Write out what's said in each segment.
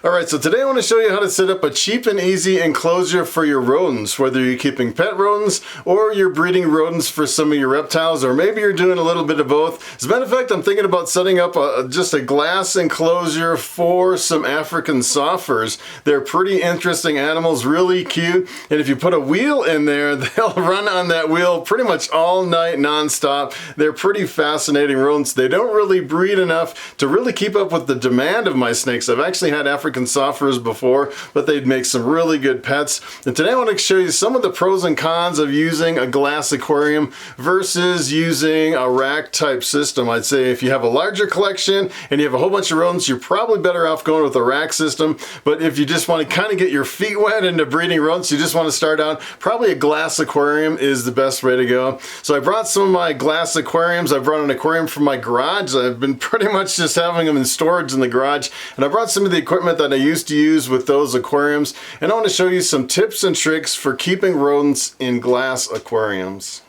Alright, so today I want to show you how to set up a cheap and easy enclosure for your rodents, whether you're keeping pet rodents or you're breeding rodents for some of your reptiles, or maybe you're doing a little bit of both. As a matter of fact, I'm thinking about setting up just a glass enclosure for some African soffers. They're pretty interesting animals, really cute, and if you put a wheel in there, they'll run on that wheel pretty much all night non-stop. They're pretty fascinating rodents. They don't really breed enough to really keep up with the demand of my snakes. I've actually had African soffers before, but they'd make some really good pets. And today I want to show you some of the pros and cons of using a glass aquarium versus using a rack type system. I'd say if you have a larger collection and you have a whole bunch of rodents, you're probably better off going with a rack system. But if you just want to kind of get your feet wet into breeding rodents, you just want to start out, probably a glass aquarium is the best way to go. So I brought some of my glass aquariums. I brought an aquarium from my garage. I've been pretty much just having them in storage in the garage, and I brought some of the equipment that I used to use with those aquariums, and I want to show you some tips and tricks for keeping rodents in glass aquariums.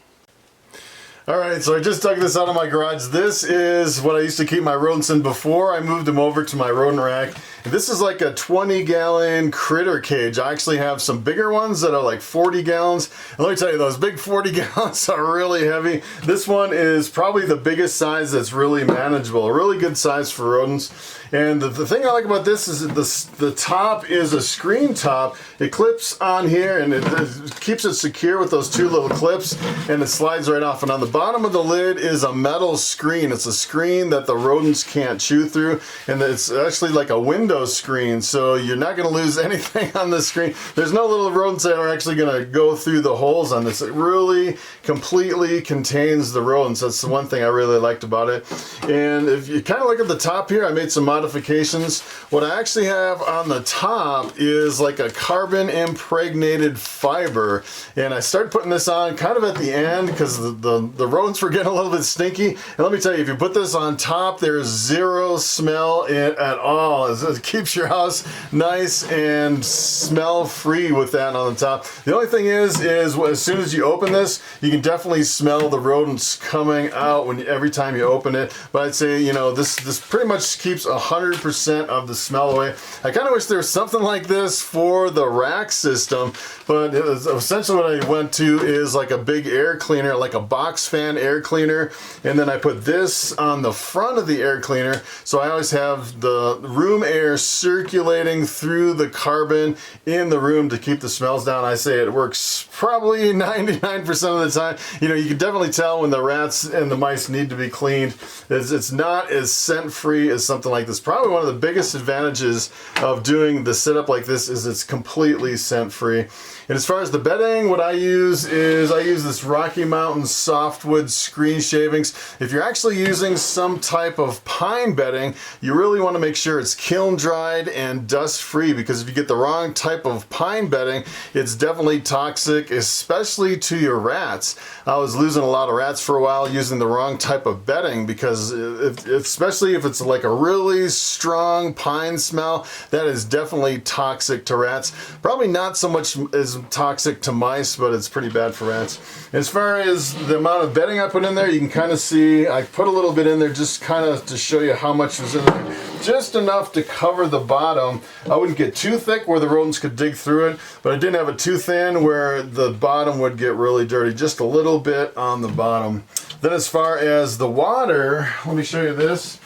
Alright, so I just dug this out of my garage. This is what I used to keep my rodents in before I moved them over to my rodent rack. This is like a 20-gallon critter cage. I actually have some bigger ones that are like 40 gallons. And let me tell you, those big 40 gallons are really heavy. This one is probably the biggest size that's really manageable. A really good size for rodents. And the thing I like about this is that the top is a screen top. It clips on here and it keeps it secure with those two little clips, and it slides right off. And on the bottom of the lid is a metal screen. It's a screen that the rodents can't chew through, and it's actually like a window screen, so you're not going to lose anything on this screen. There's no little rodents that are actually going to go through the holes on this. It really completely contains the rodents. That's the one thing I really liked about it. And if you kind of look at the top here, I made some modifications. What I actually have on the top is like a carbon impregnated fiber, and I started putting this on kind of at the end because the rodents were getting a little bit stinky. And let me tell you, if you put this on top, there's zero smell at all. It keeps your house nice and smell free with that on the top. The only thing is as soon as you open this, you can definitely smell the rodents coming out every time you open it. But I'd say, you know, this pretty much keeps 100% of the smell away. I kind of wish there was something like this for the rack system, but it was essentially what I went to is like a big air cleaner, like a box fan air cleaner, and then I put this on the front of the air cleaner, so I always have the room air circulating through the carbon in the room to keep the smells down. I say it works probably 99% of the time. You know, you can definitely tell when the rats and the mice need to be cleaned. It's not as scent free as something like this. Probably one of the biggest advantages of doing the setup like this is it's completely scent free. And as far as the bedding, what I use this Rocky Mountain softwood screen shavings. If you're actually using some type of pine bedding, you really want to make sure it's kiln dried and dust free, because if you get the wrong type of pine bedding, it's definitely toxic, especially to your rats. I was losing a lot of rats for a while using the wrong type of bedding, because especially if it's like a really strong pine smell, that is definitely toxic to rats. Probably not so much as toxic to mice, but it's pretty bad for rats. As far as the amount of bedding I put in there, you can kind of see I put a little bit in there just kind of to show you how much was in there. Just enough to cover the bottom. I wouldn't get too thick where the rodents could dig through it, but I didn't have it too thin where the bottom would get really dirty. Just a little bit on the bottom. Then as far as the water, let me show you this.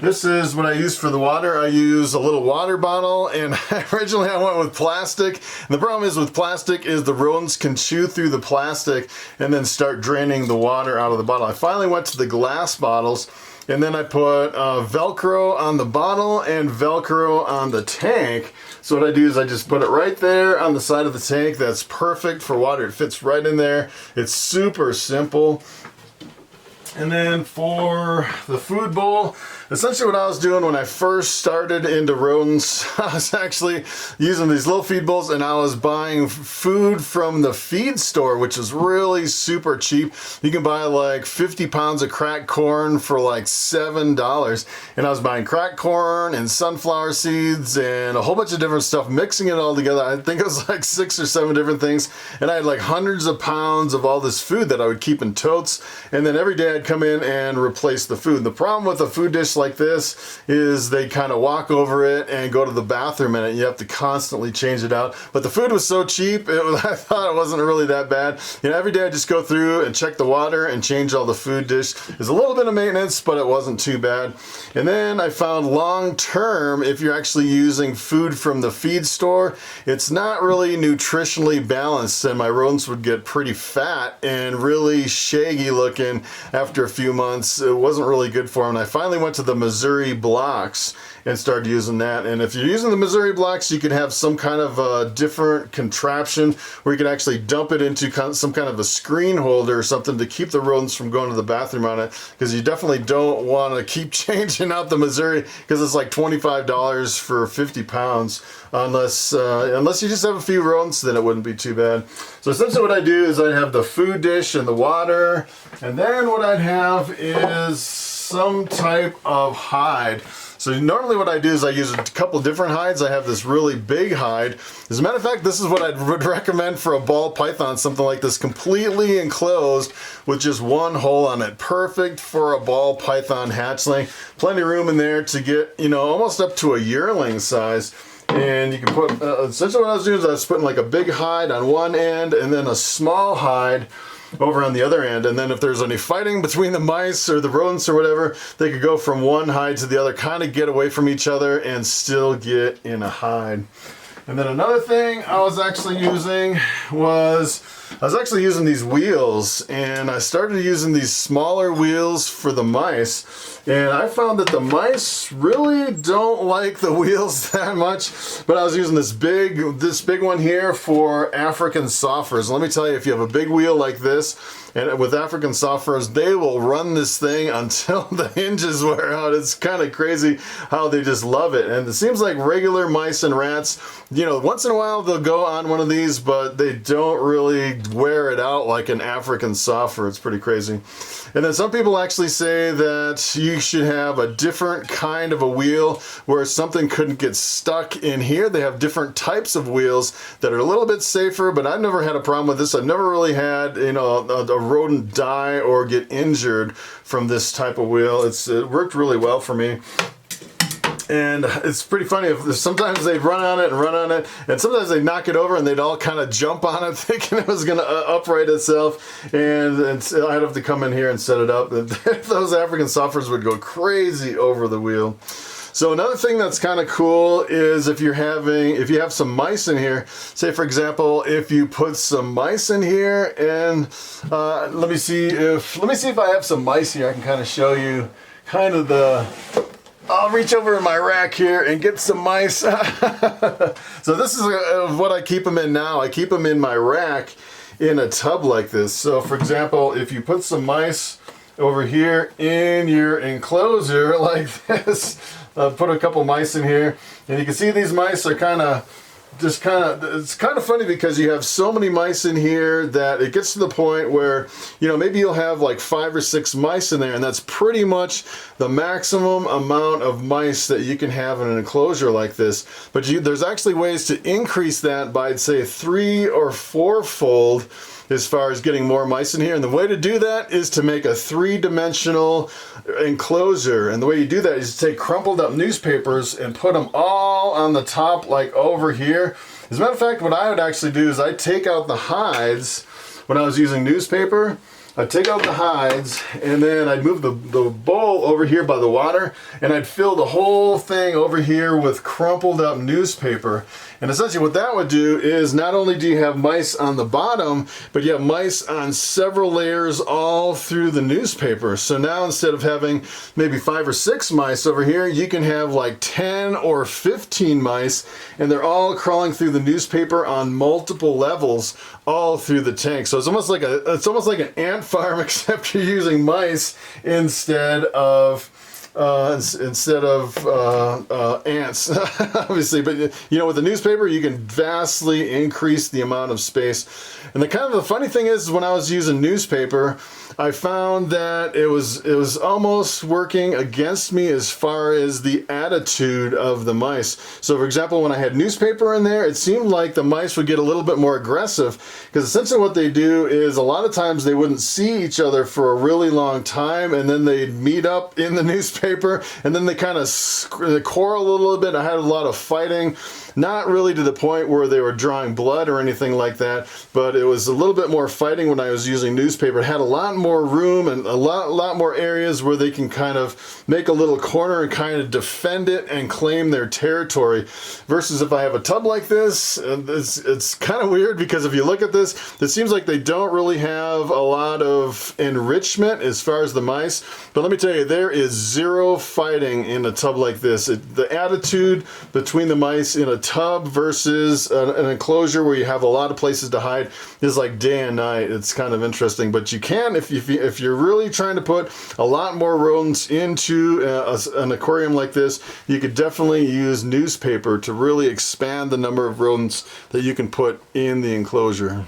This is what I use for the water. I use a little water bottle, and originally I went with plastic. And the problem is with plastic is the rodents can chew through the plastic and then start draining the water out of the bottle. I finally went to the glass bottles, and then I put Velcro on the bottle and Velcro on the tank. So what I do is I just put it right there on the side of the tank. That's perfect for water. It fits right in there. It's super simple. And then for the food bowl, essentially what I was doing when I first started into rodents, I was actually using these little feed bowls, and I was buying food from the feed store, which is really super cheap. You can buy like 50 pounds of cracked corn for like $7. And I was buying cracked corn and sunflower seeds and a whole bunch of different stuff, mixing it all together. I think it was like 6 or 7 different things. And I had like hundreds of pounds of all this food that I would keep in totes. And then every day I'd come in and replace the food. The problem with a food dish like this is they kind of walk over it and go to the bathroom in it. You have to constantly change it out. But the food was so cheap, I thought it wasn't really that bad. You know, every day I just go through and check the water and change all the food dish. There's a little bit of maintenance, but it wasn't too bad. And then I found long term, if you're actually using food from the feed store, it's not really nutritionally balanced, and my rodents would get pretty fat and really shaggy looking after a few months. It wasn't really good for them. And I finally went to the Missouri blocks and started using that. And if you're using the Missouri blocks, you can have some kind of a different contraption where you can actually dump it into some kind of a screen holder or something to keep the rodents from going to the bathroom on it, because you definitely don't want to keep changing out the Missouri, because it's like $25 for 50 pounds. Unless you just have a few rodents, then it wouldn't be too bad. So essentially what I do is I have the food dish and the water, and then what I'd have is some type of hide. So normally what I do is I use a couple different hides. I have this really big hide. As a matter of fact, this is what I would recommend for a ball python, something like this, completely enclosed with just one hole on it. Perfect for a ball python hatchling. Plenty of room in there to get, you know, almost up to a yearling size. And you can put, essentially what I was doing is I was putting like a big hide on one end and then a small hide over on the other end, and then if there's any fighting between the mice or the rodents or whatever, they could go from one hide to the other, kind of get away from each other and still get in a hide. And then another thing I was actually using was, these wheels, and I started using these smaller wheels for the mice, and I found that the mice really don't like the wheels that much. But I was using this big one here for African softers. Let me tell you, if you have a big wheel like this, and with African softers, they will run this thing until the hinges wear out. It's kind of crazy how they just love it. And it seems like regular mice and rats, you know, once in a while they'll go on one of these, but they don't really wear it out like an African softer. It's pretty crazy. And then some people actually say that you should have a different kind of a wheel where something couldn't get stuck in here. They have different types of wheels that are a little bit safer, but I've never had a problem with this. I've never really had, you know, a rodent die or get injured from this type of wheel. It worked really well for me. And it's pretty funny, if sometimes they'd run on it, and sometimes they'd knock it over and they'd all kind of jump on it thinking it was going to upright itself, and I'd have to come in here and set it up. And those African softers would go crazy over the wheel. So another thing that's kind of cool is if you have some mice in here, say for example, if you put some mice in here, and let me see if I have some mice here. I can kind of show you kind of I'll reach over in my rack here and get some mice. So this is what I keep them in now. I keep them in my rack in a tub like this. So for example, if you put some mice over here in your enclosure like this, put a couple mice in here, and you can see these mice are it's kind of funny because you have so many mice in here that it gets to the point where, you know, maybe you'll have like 5 or 6 mice in there, and that's pretty much the maximum amount of mice that you can have in an enclosure like this. But there's actually ways to increase that by, I'd say, 3 or 4-fold as far as getting more mice in here. And the way to do that is to make a 3-dimensional enclosure. And the way you do that is to take crumpled up newspapers and put them all on the top, like over here. As a matter of fact, what I would actually do is I'd take out the hides when I was using newspaper. I'd take out the hides, and then I'd move the bowl over here by the water, and I'd fill the whole thing over here with crumpled up newspaper. And essentially what that would do is not only do you have mice on the bottom, but you have mice on several layers all through the newspaper. So now instead of having maybe 5 or 6 mice over here, you can have like 10 or 15 mice, and they're all crawling through the newspaper on multiple levels all through the tank. So it's almost like an ant farm, except you're using mice instead of ants, obviously. But you know, with the newspaper, you can vastly increase the amount of space. And the funny thing is, when I was using newspaper, I found that it was almost working against me as far as the attitude of the mice. So for example, when I had newspaper in there, it seemed like the mice would get a little bit more aggressive, because essentially what they do is a lot of times they wouldn't see each other for a really long time, and then they'd meet up in the newspaper, and then they kind of quarrel a little bit. I had a lot of fighting, not really to the point where they were drawing blood or anything like that, but it was a little bit more fighting when I was using newspaper. It had a lot more room and a lot more areas where they can kind of make a little corner and kind of defend it and claim their territory. Versus if I have a tub like this, it's kind of weird, because if you look at this, it seems like they don't really have a lot of enrichment as far as the mice. But let me tell you, there is zero fighting in a tub like this. The attitude between the mice in a tub versus an enclosure where you have a lot of places to hide is like day and night. It's kind of interesting, but you can, if you're really trying to put a lot more rodents into an aquarium like this, you could definitely use newspaper to really expand the number of rodents that you can put in the enclosure.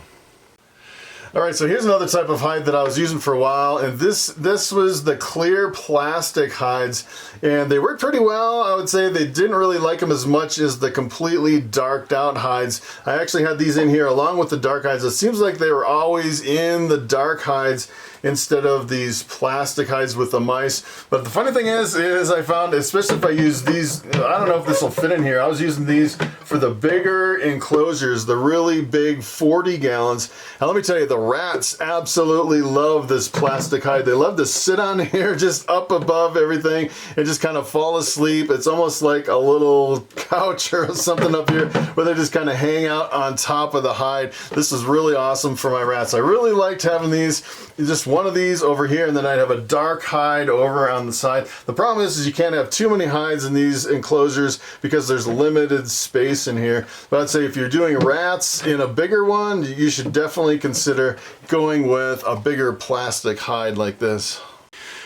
Alright, so here's another type of hide that I was using for a while, and this was the clear plastic hides, and they worked pretty well. I would say they didn't really like them as much as the completely darked out hides. I actually had these in here along with the dark hides. It seems like they were always in the dark hides instead of these plastic hides with the mice. But the funny thing is I found, especially if I use these, I don't know if this will fit in here, I was using these for the bigger enclosures, the really big 40 gallons. And let me tell you, the rats absolutely love this plastic hide. They love to sit on here just up above everything and just kind of fall asleep. It's almost like a little couch or something up here where they just kind of hang out on top of the hide. This is really awesome for my rats. I really liked having these, just one of these over here, and then I'd have a dark hide over on the side. The problem is you can't have too many hides in these enclosures because there's limited space in here. But I'd say if you're doing rats in a bigger one, you should definitely consider going with a bigger plastic hide like this.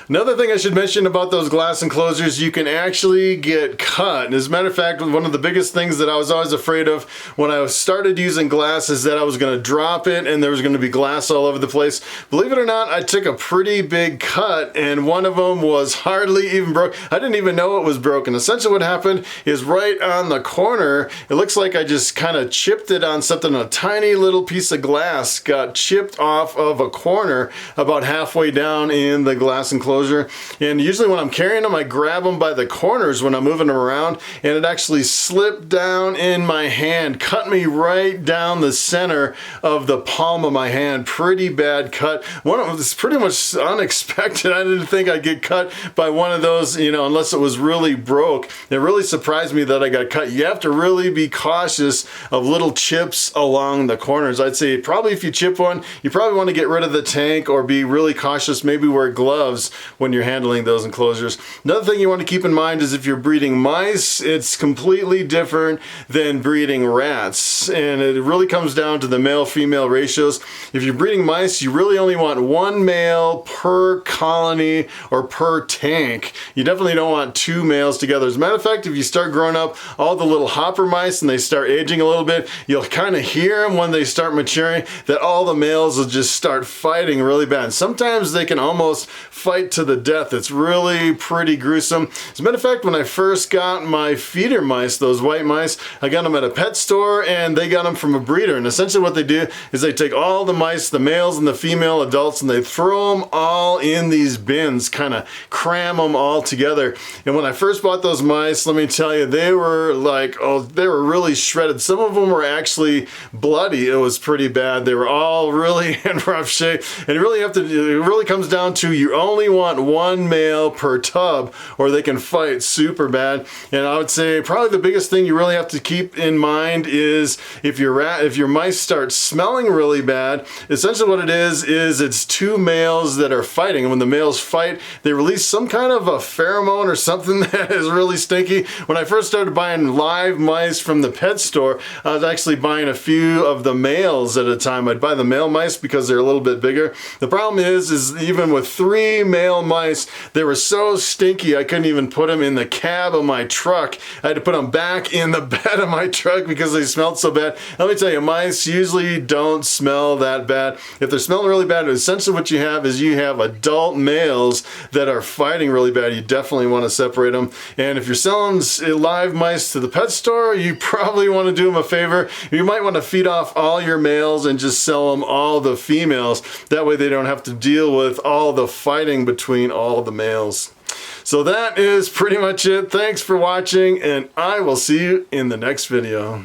Another thing I should mention about those glass enclosures, you can actually get cut. And as a matter of fact, one of the biggest things that I was always afraid of when I started using glass is that I was going to drop it and there was going to be glass all over the place. Believe it or not, I took a pretty big cut, and one of them was hardly even broke. I didn't even know it was broken. Essentially what happened is right on the corner, it looks like I just kind of chipped it on something. A tiny little piece of glass got chipped off of a corner about halfway down in the glass enclosure. And usually when I'm carrying them, I grab them by the corners when I'm moving them around, and it actually slipped down in my hand, cut me right down the center of the palm of my hand. Pretty bad cut. One of them was pretty much unexpected. I didn't think I'd get cut by one of those, you know, unless it was really broke. It really surprised me that I got cut. You have to really be cautious of little chips along the corners. I'd say probably if you chip one, you probably want to get rid of the tank or be really cautious, maybe wear gloves when you're handling those enclosures. Another thing you want to keep in mind is if you're breeding mice, it's completely different than breeding rats, and it really comes down to the male-female ratios. If you're breeding mice, you really only want one male per colony or per tank. You definitely don't want two males together. As a matter of fact, if you start growing up all the little hopper mice and they start aging a little bit, you'll kind of hear them when they start maturing that all the males will just start fighting really bad. Sometimes they can almost fight to the death. It's really pretty gruesome. As a matter of fact, when I first got my feeder mice, those white mice, I got them at a pet store and they got them from a breeder. And essentially what they do is they take all the mice, the males and the female adults, and they throw them all in these bins, kind of cram them all together. And when I first bought those mice, let me tell you, they were like, oh, they were really shredded. Some of them were actually bloody. It was pretty bad. They were all really in rough shape. And it really comes down to you only want one male per tub or they can fight super bad. And I would say probably the biggest thing you really have to keep in mind is if your mice start smelling really bad, essentially what it is it's two males that are fighting. And when the males fight, they release some kind of a pheromone or something that is really stinky. When I first started buying live mice from the pet store, I was actually buying a few of the males at a time. I'd buy the male mice because they're a little bit bigger. The problem is even with 3 male male mice. They were so stinky I couldn't even put them in the cab of my truck. I had to put them back in the bed of my truck because they smelled so bad. Let me tell you, mice usually don't smell that bad. If they're smelling really bad, essentially what you have is you have adult males that are fighting really bad. You definitely want to separate them. And if you're selling live mice to the pet store, you probably want to do them a favor. You might want to feed off all your males and just sell them all the females. That way they don't have to deal with all the fighting between all the males. So that is pretty much it. Thanks for watching, and I will see you in the next video.